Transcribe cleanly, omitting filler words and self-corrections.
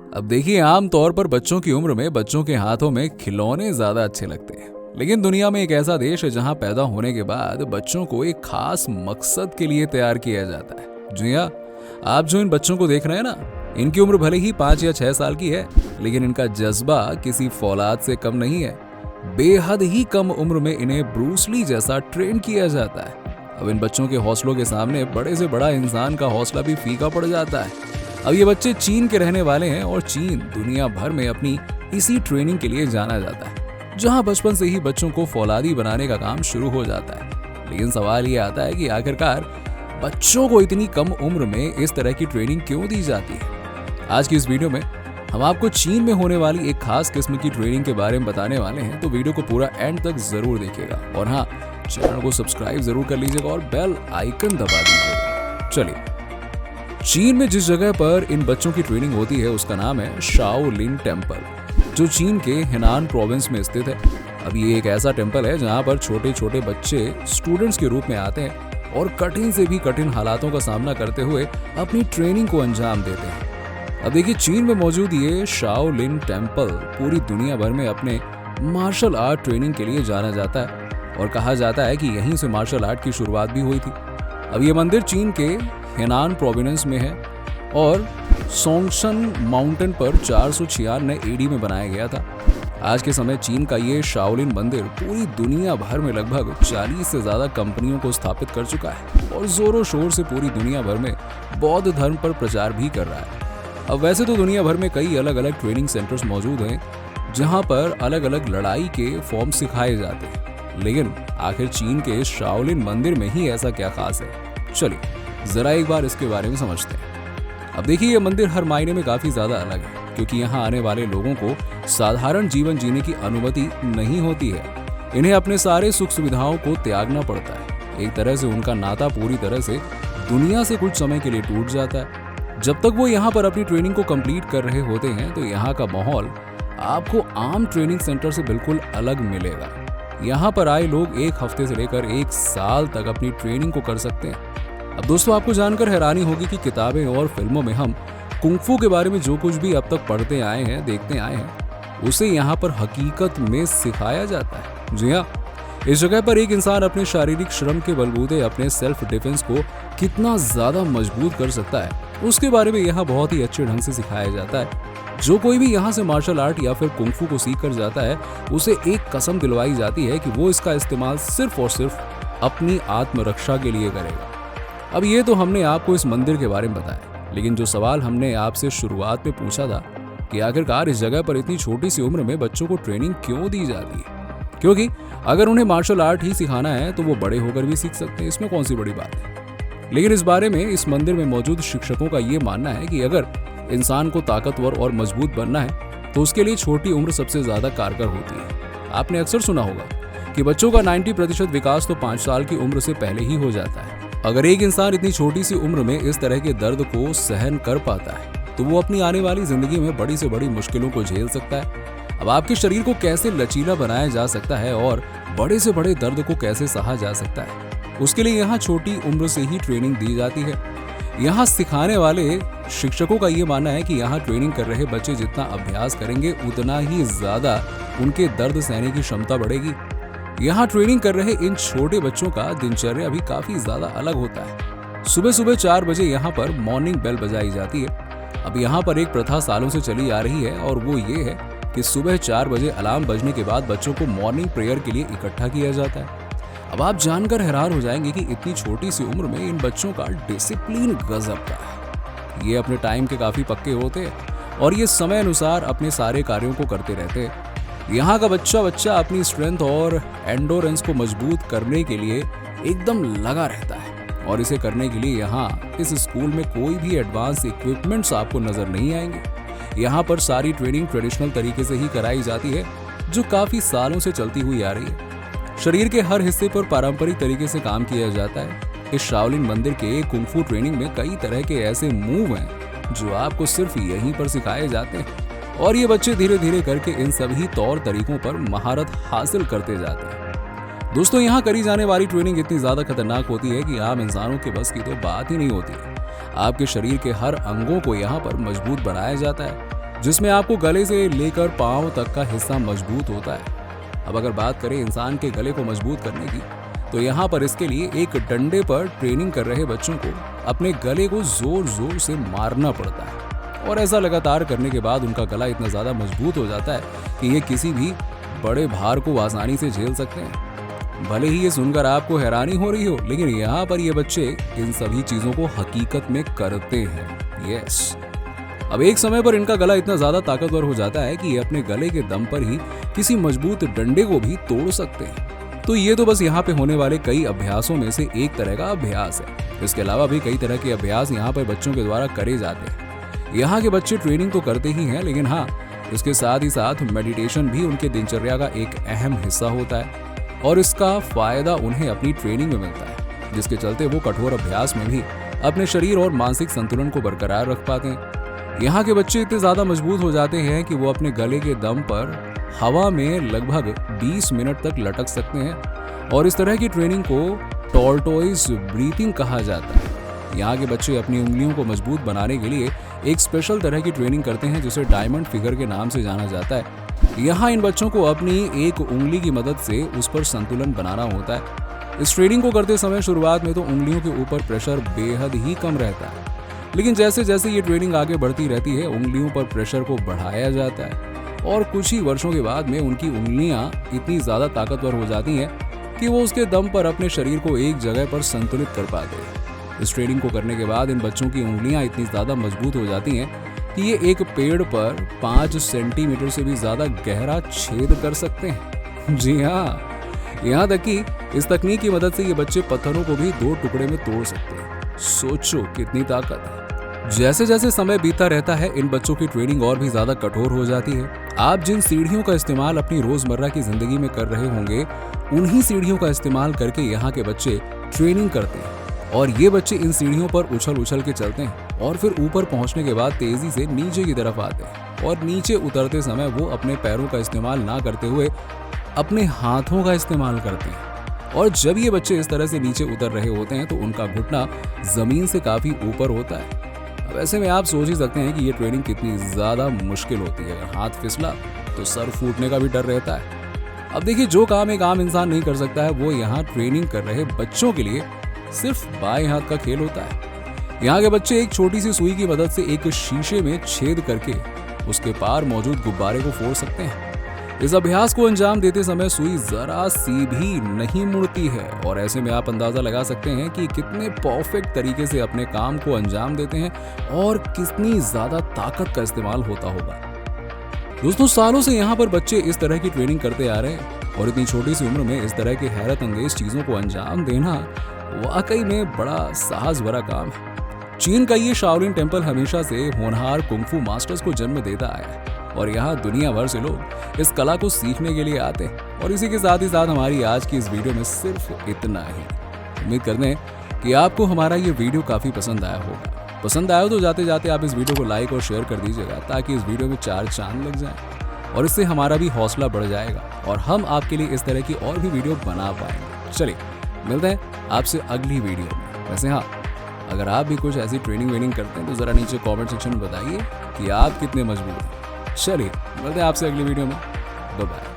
अब देखिए, आम तौर पर बच्चों की उम्र में बच्चों के हाथों में खिलौने ज्यादा अच्छे लगते हैं। लेकिन दुनिया में एक ऐसा देश है जहां पैदा होने के बाद बच्चों को एक खास मकसद के लिए तैयार किया जाता है। जी हाँ, आप जो इन बच्चों को देख रहे हैं ना, इनकी उम्र भले ही 5 या 6 साल की है, लेकिन इनका जज्बा किसी फौलाद से कम नहीं है। बेहद ही कम उम्र में इन्हें ब्रूस ली जैसा ट्रेन किया जाता है। अब इन बच्चों के हौसलों के सामने बड़े से बड़ा इंसान का हौसला भी फीका पड़ जाता है। अब ये बच्चे चीन के रहने वाले हैं और चीन दुनिया भर में अपनी इसी ट्रेनिंग के लिए जाना जाता है, जहां बचपन से ही बच्चों को फौलादी बनाने का काम शुरू हो जाता है। लेकिन सवाल ये आता है कि आखिरकार बच्चों को इतनी कम उम्र में इस तरह की ट्रेनिंग क्यों दी जाती है। आज की इस वीडियो में हम आपको चीन में होने वाली एक खास किस्म की ट्रेनिंग के बारे में बताने वाले हैं, तो वीडियो को पूरा एंड तक जरूर देखिएगा। और हाँ, चैनल को सब्सक्राइब जरूर कर लीजिएगा और बेल आइकन दबा दीजिएगा। चलिए, चीन में जिस जगह पर इन बच्चों की ट्रेनिंग होती है उसका नाम है शाओलिन टेम्पल, जो चीन के हेनान प्रोविंस में स्थित है। अब ये एक ऐसा टेम्पल है जहाँ पर छोटे छोटे बच्चे स्टूडेंट्स के रूप में आते हैं और कठिन से भी कठिन हालातों का सामना करते हुए अपनी ट्रेनिंग को अंजाम देते हैं। अब देखिए, चीन में मौजूद ये शाओलिन टेम्पल पूरी दुनिया भर में अपने मार्शल आर्ट ट्रेनिंग के लिए जाना जाता है और कहा जाता है कि यहीं से मार्शल आर्ट की शुरुआत भी हुई थी। अब ये मंदिर चीन के हेनान प्रोविंस में है और सोंगशन माउंटेन पर 496 एडी में बनाया गया था। आज के समय चीन का ये शाओलिन मंदिर पूरी दुनिया भर में लगभग 40 से ज्यादा कंपनियों को स्थापित कर चुका है और जोरों शोर से पूरी दुनिया भर में बौद्ध धर्म पर प्रचार भी कर रहा है। अब वैसे तो दुनिया भर में कई अलग अलग ट्रेनिंग सेंटर्स मौजूद हैं जहां पर अलग अलग लड़ाई के फॉर्म सिखाए जाते हैं, लेकिन आखिर चीन के शाओलिन मंदिर में ही ऐसा क्या खास है। चलिए जरा एक बार इसके बारे में समझते हैं। अब देखिए, ये मंदिर हर मायने में काफी ज्यादा अलग है, क्योंकि यहाँ आने वाले लोगों को साधारण जीवन जीने की अनुमति नहीं होती है। इन्हें अपने सारे सुख सुविधाओं को त्यागना पड़ता है। एक तरह से उनका नाता पूरी तरह से दुनिया से कुछ समय के लिए टूट जाता है। जब तक वो यहाँ पर अपनी ट्रेनिंग को कंप्लीट कर रहे होते हैं तो यहाँ का माहौल आपको आम ट्रेनिंग सेंटर से बिल्कुल अलग मिलेगा। यहाँ पर आए लोग एक हफ्ते से लेकर 1 साल तक अपनी ट्रेनिंग को कर सकते हैं। अब दोस्तों, आपको जानकर हैरानी होगी कि किताबें और फिल्मों में हम कुंग-फू के बारे में जो कुछ भी अब तक पढ़ते आए हैं, देखते आए हैं, उसे यहाँ पर हकीकत में सिखाया जाता है। जी हाँ, इस जगह पर एक इंसान अपने शारीरिक श्रम के बलबूते अपने सेल्फ डिफेंस को कितना ज्यादा मजबूत कर सकता है, उसके बारे में यहाँ बहुत ही अच्छे ढंग से सिखाया जाता है। जो कोई भी यहाँ से मार्शल आर्ट या फिर कुंग-फू को सीख कर जाता है, उसे एक कसम दिलवाई जाती है कि वो इसका इस्तेमाल सिर्फ और सिर्फ अपनी आत्मरक्षा के लिए करेगा। अब ये तो हमने आपको इस मंदिर के बारे में बताया, लेकिन जो सवाल हमने आपसे शुरुआत में पूछा था कि आखिरकार इस जगह पर इतनी छोटी सी उम्र में बच्चों को ट्रेनिंग क्यों दी जाती है, क्योंकि अगर उन्हें मार्शल आर्ट ही सिखाना है तो वो बड़े होकर भी सीख सकते हैं, इसमें कौन सी बड़ी बात है। लेकिन इस बारे में इस मंदिर में मौजूद शिक्षकों का ये मानना है कि अगर इंसान को ताकतवर और मजबूत बनना है तो उसके लिए छोटी उम्र सबसे ज्यादा कारगर होती है। आपने अक्सर सुना होगा कि बच्चों का 90% विकास तो 5 साल की उम्र से पहले ही हो जाता है। अगर एक इंसान इतनी छोटी सी उम्र में इस तरह के दर्द को सहन कर पाता है तो वो अपनी आने वाली जिंदगी में बड़ी से बड़ी मुश्किलों को झेल सकता है। अब आपके शरीर को कैसे लचीला बनाया जा सकता है और बड़े से बड़े दर्द को कैसे सहा जा सकता है, उसके लिए यहाँ छोटी उम्र से ही ट्रेनिंग दी जाती है। यहाँ सिखाने वाले शिक्षकों का ये मानना है कि यहाँ ट्रेनिंग कर रहे बच्चे जितना अभ्यास करेंगे उतना ही ज्यादा उनके दर्द सहने की क्षमता बढ़ेगी। यहाँ ट्रेनिंग कर रहे इन छोटे बच्चों का दिनचर्या भी काफी ज्यादा अलग होता है। सुबह सुबह 4 बजे यहाँ पर मॉर्निंग बेल बजाई जाती है। अब यहाँ पर एक प्रथा सालों से चली आ रही है और वो ये है कि सुबह 4 बजे अलार्म बजने के बाद बच्चों को मॉर्निंग प्रेयर के लिए इकट्ठा किया जाता है। अब आप जानकर हैरान हो जाएंगे कि इतनी छोटी सी उम्र में इन बच्चों का डिसिप्लिन गजब का है। ये अपने टाइम के काफी पक्के होते हैं और ये समय अनुसार अपने सारे कार्यों को करते रहते हैं। यहाँ का बच्चा अपनी स्ट्रेंथ और एंडोरेंस को मजबूत करने के लिए एकदम लगा रहता है और इसे करने के लिए यहाँ इस स्कूल में कोई भी एडवांस इक्विपमेंट्स आपको नजर नहीं आएंगे। यहाँ पर सारी ट्रेनिंग ट्रेडिशनल तरीके से ही कराई जाती है, जो काफी सालों से चलती हुई आ रही है। शरीर के हर हिस्से पर पारंपरिक तरीके से काम किया जाता है। इस शाओलिन मंदिर के कुंग-फू ट्रेनिंग में कई तरह के ऐसे मूव हैं जो आपको सिर्फ यहीं पर सिखाए जाते हैं और ये बच्चे धीरे धीरे करके इन सभी तौर तरीकों पर महारत हासिल करते जाते हैं। दोस्तों, यहाँ करी जाने वाली ट्रेनिंग इतनी ज्यादा खतरनाक होती है कि आम इंसानों के बस की तो बात ही नहीं होती है। आपके शरीर के हर अंगों को यहाँ पर मजबूत बनाया जाता है। जिसमें आपको गले से लेकर पांव तक का हिस्सा मजबूत होता है। अब अगर बात करें इंसान के गले को मजबूत करने की, तो यहाँ पर इसके लिए एक डंडे पर ट्रेनिंग कर रहे बच्चों को अपने गले को जोर जोर से मारना पड़ता है और ऐसा लगातार करने के बाद उनका गला इतना ज़्यादा मजबूत हो जाता है कि ये किसी भी बड़े भार को आसानी से झेल सकते हैं। भले ही ये सुनकर आपको हैरानी हो रही हो, लेकिन यहाँ पर ये बच्चे इन सभी चीज़ों को हकीकत में करते हैं। यस, अब एक समय पर इनका गला इतना ज़्यादा ताकतवर हो जाता है कि ये अपने गले के दम पर ही किसी मजबूत डंडे को भी तोड़ सकते हैं। तो ये तो बस यहाँ पे होने वाले कई अभ्यासों में से एक तरह का अभ्यास है। इसके अलावा भी कई तरह के अभ्यास यहाँ पर बच्चों के द्वारा करे जाते हैं। यहाँ के बच्चे ट्रेनिंग तो करते ही हैं, लेकिन हाँ, इसके साथ ही साथ मेडिटेशन भी उनके दिनचर्या का एक अहम हिस्सा होता है और इसका फायदा उन्हें अपनी ट्रेनिंग में मिलता है, जिसके चलते वो कठोर अभ्यास में भी अपने शरीर और मानसिक संतुलन को बरकरार रख पाते हैं। यहाँ के बच्चे इतने ज़्यादा मजबूत हो जाते हैं कि वो अपने गले के दम पर हवा में लगभग 20 मिनट तक लटक सकते हैं और इस तरह की ट्रेनिंग को टॉर्टोइज ब्रीथिंग कहा जाता है। यहाँ के बच्चे अपनी उंगलियों को मजबूत बनाने के लिए एक स्पेशल तरह की ट्रेनिंग करते हैं जिसे डायमंड फिगर के नाम से जाना जाता है। यहाँ इन बच्चों को अपनी एक उंगली की मदद से उस पर संतुलन बनाना होता है। इस ट्रेनिंग को करते समय शुरुआत में तो उंगलियों के ऊपर प्रेशर बेहद ही कम रहता है, लेकिन जैसे जैसे ये ट्रेनिंग आगे बढ़ती रहती है उंगलियों पर प्रेशर को बढ़ाया जाता है और कुछ ही वर्षों के बाद में उनकी उंगलियां इतनी ज़्यादा ताकतवर हो जाती हैं कि वो उसके दम पर अपने शरीर को एक जगह पर संतुलित कर पाते हैं। इस ट्रेनिंग को करने के बाद इन बच्चों की उंगलियां इतनी ज़्यादा मजबूत हो जाती हैं कि ये एक पेड़ पर 5 सेंटीमीटर से भी ज़्यादा गहरा छेद कर सकते हैं। जी हाँ, यहाँ तक कि इस तकनीक की मदद से ये बच्चे पत्थरों को भी 2 टुकड़े में तोड़ सकते हैं। सोचो कितनी ताकत है। जैसे जैसे समय बीतता रहता है इन बच्चों की ट्रेनिंग और भी ज्यादा कठोर हो जाती है। आप जिन सीढ़ियों का इस्तेमाल अपनी रोजमर्रा की जिंदगी में कर रहे होंगे, उन्हीं सीढ़ियों का इस्तेमाल करके यहाँ के बच्चे ट्रेनिंग करते हैं और ये बच्चे इन सीढ़ियों पर उछल उछल के चलते हैं और फिर ऊपर पहुंचने के बाद तेजी से नीचे की तरफ आते हैं और नीचे उतरते समय वो अपने पैरों का इस्तेमाल ना करते हुए अपने हाथों का इस्तेमाल करते हैं। और जब ये बच्चे इस तरह से नीचे उतर रहे होते हैं तो उनका घुटना जमीन से काफी ऊपर होता है। वैसे में आप सोच ही सकते हैं कि ये ट्रेनिंग कितनी ज़्यादा मुश्किल होती है। अगर हाथ फिसला तो सर फूटने का भी डर रहता है। अब देखिए, जो काम एक आम इंसान नहीं कर सकता है वो यहाँ ट्रेनिंग कर रहे बच्चों के लिए सिर्फ बाएं हाथ का खेल होता है। यहाँ के बच्चे एक छोटी सी सुई की मदद से एक शीशे में छेद करके उसके पार मौजूद गुब्बारे को फोड़ सकते हैं। इस अभ्यास को अंजाम देते समय सुई जरा सी भी नहीं मुड़ती है और ऐसे में आप अंदाजा लगा सकते हैं कि कितने परफेक्ट तरीके से अपने काम को अंजाम देते हैं और कितनी ज्यादा ताकत का इस्तेमाल होता होगा। दोस्तों, सालों से यहाँ पर बच्चे इस तरह की ट्रेनिंग करते आ रहे हैं और इतनी छोटी सी उम्र में इस तरह के हैरत अंगेज चीजों को अंजाम देना वाकई में बड़ा साहस भरा काम है। चीन का ये शाओलिन टेम्पल हमेशा से होनहार कुंफू मास्टर्स को जन्म देता आया है और यहाँ दुनिया भर से लोग इस कला को सीखने के लिए आते हैं। और इसी के साथ ही साथ हमारी आज की इस वीडियो में सिर्फ इतना ही। उम्मीद करते हैं कि आपको हमारा ये वीडियो काफ़ी पसंद आया होगा। पसंद आया तो जाते जाते आप इस वीडियो को लाइक और शेयर कर दीजिएगा ताकि इस वीडियो में 4 चांद लग जाएं और इससे हमारा भी हौसला बढ़ जाएगा और हम आपके लिए इस तरह की और भी वीडियो बना पाएंगे। चलिए, मिलते हैं आपसे अगली वीडियो में। वैसे हाँ, अगर आप भी कुछ ऐसी ट्रेनिंग वेनिंग करते हैं तो ज़रा नीचे कमेंट सेक्शन में बताइए कि आप कितने मजबूत हैं। चलिए, मिलते हैं आपसे अगली वीडियो में। Bye bye.